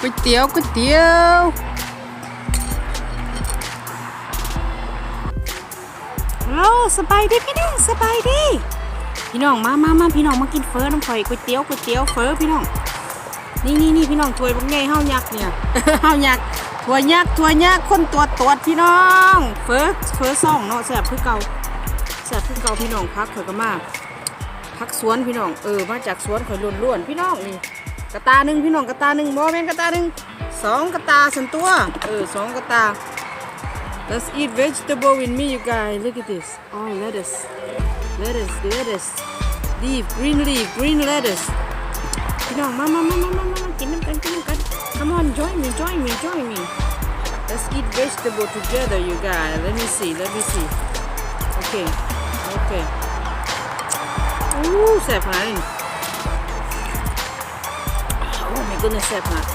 ก๋วยเตี๋ยวก๋วยเตี๋ยวโอ้สบายดีพี่น้องสบายดีพี่น้องมาพี่น้องมากินเฟอน้ำข่อยก๋วยเตี๋ยวเฟอพี่น้องนี่พี่น้องถ้วยบักใหญ่เฮายักษ์เนี่ย เฮายักษ์ถ้วยยักษ์คนตัวพี่น้องเฟอซ่องเนาะแซ่บคือเก่าพี่น้องพักข่อยก็มาพักสวนพี่น้องมาจากสวนข่อยล้วนๆพี่น้องนี่กระตาหนึ่งพี่น้องกระตาหนึ่งบ่แม่นกระตาหนึ่ง2 กระตาสันตัว2 กระตา Let's eat vegetable with me you guys look at this oh lettuce leaf green lettuce พี่น้องมากินน้ำกันcome on join me let's eat vegetable together you guys let me see okay แซ่บขนาดนี้โอ้ my goodness แซ่บขนาด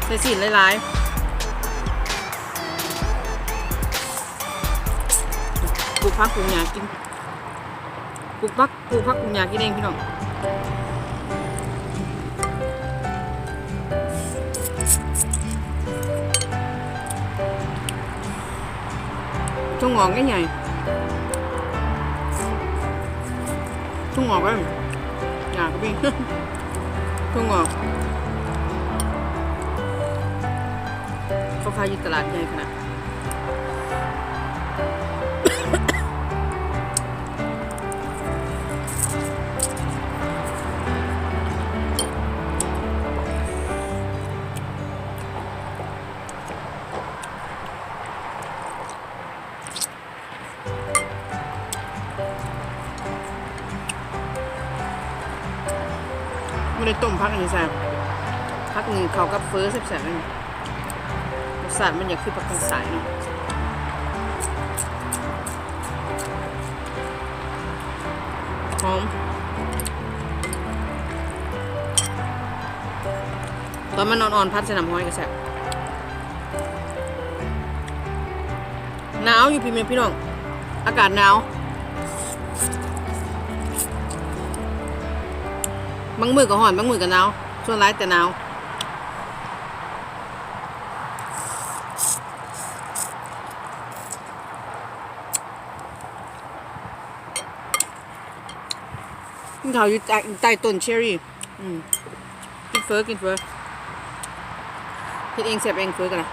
ใส่สีหลายๆปลูกผักปลูกหญ้ากินปลูกผักปลูกหญ้ากินเองพี่น้องช่วงงอกใหญ่ช่วงงอกก็หญ้าก็มีช่วงงอกเขาขายอยู่ตลาดใหญ่ขนาดไม่ได้ต้มพักอันนี้แซ่บพักหนึ่งเขากับเฟอแซ่บๆเลยรสชาติมันอยากคือผักกาดสายเนาะหอมตอนมันอ่อนๆพัดใส่น้ำห้อยก็แซ่บหนาวอยู่พี่น้องอากาศหนาวบางมือก็ร้อนบางมือก็หนาวส่วนร้ายแต่หนาวกินข้าวอยู่ใต้ต้นเชอรี่กินเฟอเฮ็ดเองเสียบเองเฟอกันนะ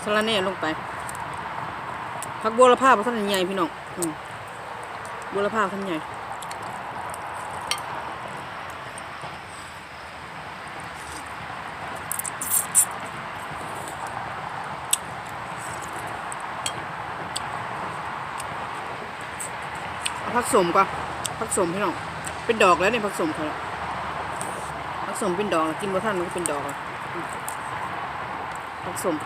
สลัดเนี่ยลงไปผักบัวละพาท่านใหญ่พี่น้องบัวละพาท่านใหญ่ผักสมก่อนผักสมพี่น้องเป็นดอกแล้วเนี่ยผักสมเขาผักสมเป็นดอกกินบัวท่านมันก็เป็นดอกผักสม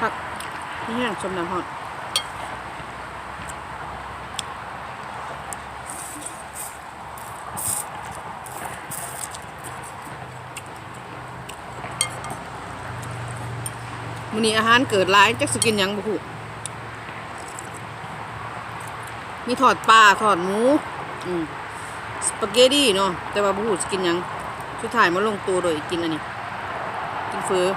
ผักนี่แห้งชมน้ำหอมมื้อนี้อาหารเกิดหลายจักสิกินหยังบ่ฮู้มีทอดปลาทอดหมูสปาเกตตี้เนาะแต่ว่าบ่ฮู้สิกินหยังสุดท้ายมาลงตัวโดยกินอันนี้กินเฟอ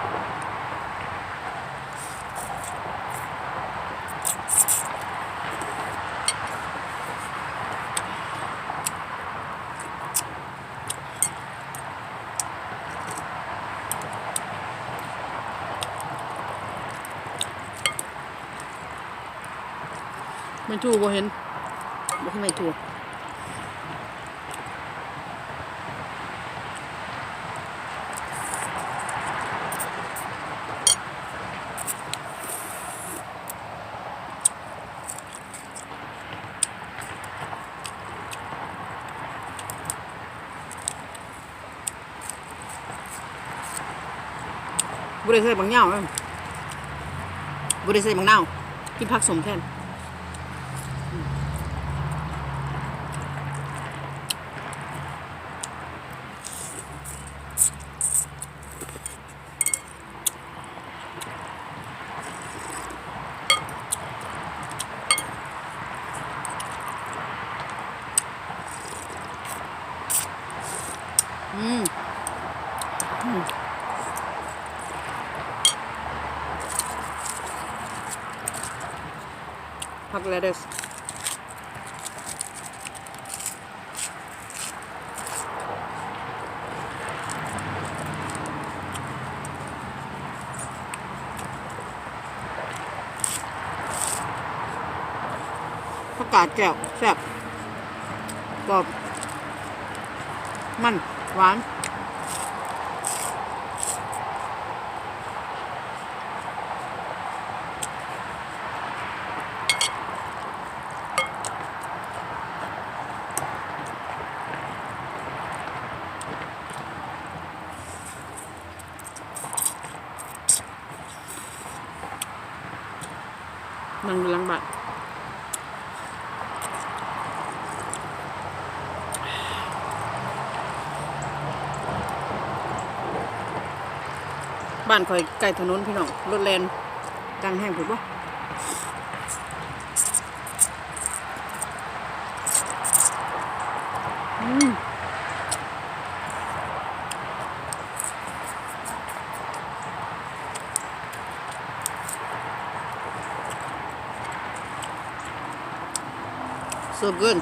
ไม่ถูกบ่เห็นบ่เห็นไม่ถูกบุได้ใส่บางเหย้าเลยบุได้ใส่บางเน่ากินผักสมแทนผักเลเดสผักกาดแก้วแซ่บกรอบมันหวานนั่งอยู่หลังบ้านบ้านคอยใกล้ถนนพี่น้องรถแลนกลางแห้งถูกปะso good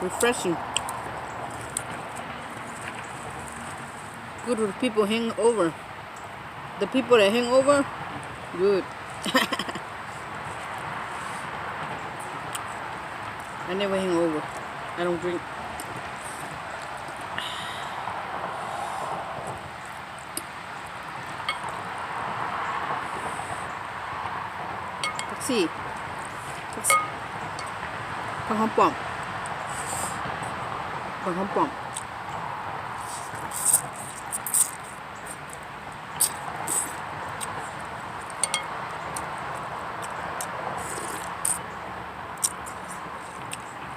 refreshing good with people hang over the people that hang over good I never hang over I don't drink taxiผักหอมป้อมผักหอมป้อม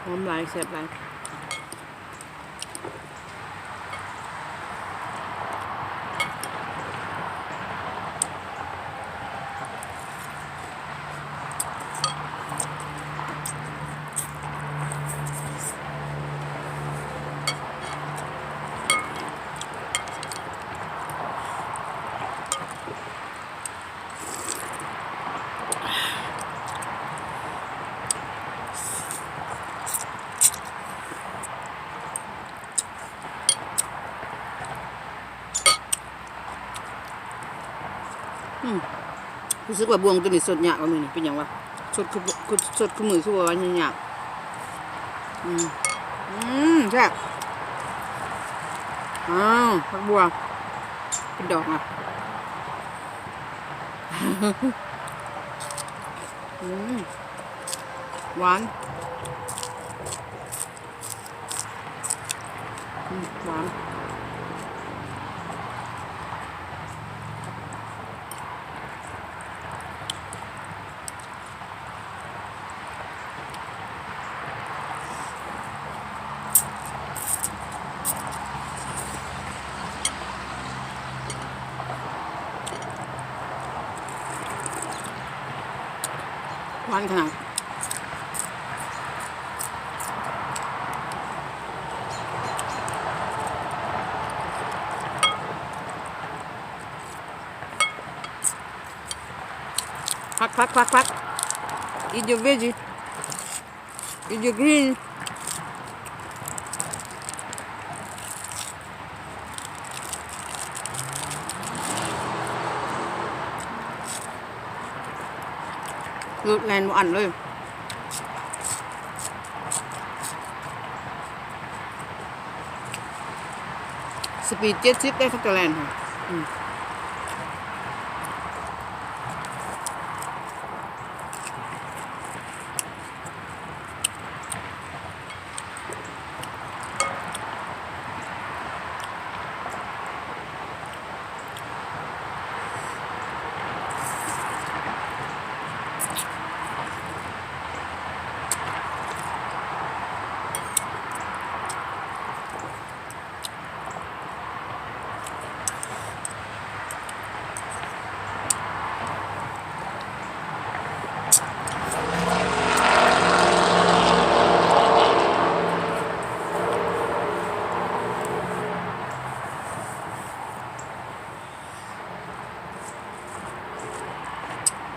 หอมหลายแซ่บหลายรู้สึกว่าบวงตัวนี้สดหยาบกว่ามือนี่เป็นอย่างวะสดคือมือคือว่าหยาบใช่ผักบัวเป็นดอกอ่ะหวานหวานหวานขนาดพัก eat your veggie eat your greenรถแลนด์อันเลย สปีด70ได้ทักกะแลนค่ะ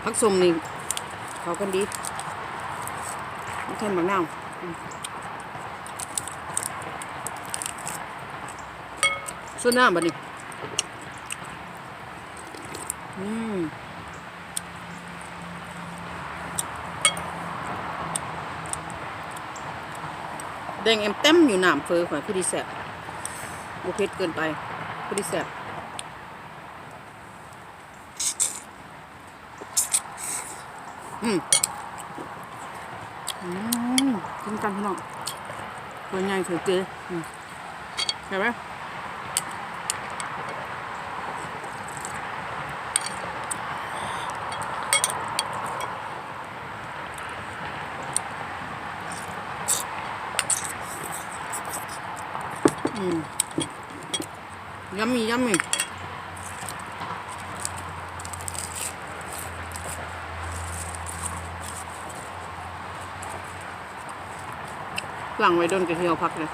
ผักส้มนี่เขากันดีแค่มะนาวส่วนน้ำบัดนี้แดงเต็มอยู่น้ำเฟอข่อยพอดีแซ่บบ่เผ็ดเกินไปพอดีแซ่บกินกันพี่น้องตัวใหญ่ถือเกลือใช่ไหมยัมมี่ยัมมี่หลังไว้โดนกระเทียมพักเลย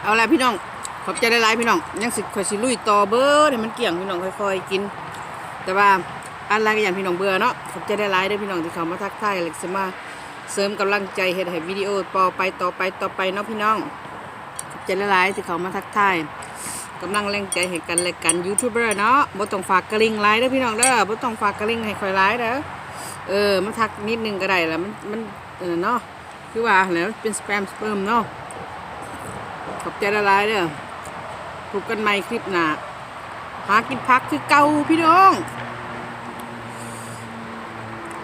เอาละพี่น้องขอบใจหลายๆพี่น้องยังสิค่อยสิลุยต่อเบอร์ให้มันเกี่ยงพี่น้องค่อยๆกินแต่ว่าอะไรก็อย่างพี่น้องเบื่อเนาะขอบใจหลายๆด้วยพี่น้องที่เขามาทักทายอะไรสมาเสริมกำลังใจเฮ็ดให้วิดีโอต่อไปเนาะพี่น้องขอบใจหลายๆที่เขามาทักทายกำลังแรงใจให้กันและกันยูทูบเบอร์เนาะบ่ต้องฝากกระลิ่งไลค์เด้อพี่น้องเด้อบ่ต้องฝากกระลิ่งให้ค่อยไลค์เด้อมาทักนิดนึงก็ได้ละมันเนาะคือว่าแล้วเป็นสแปมเนาะขอบใจละลายเด้อพบกันใหม่คลิปหน้าหากินพักคือเก่าพี่น้อง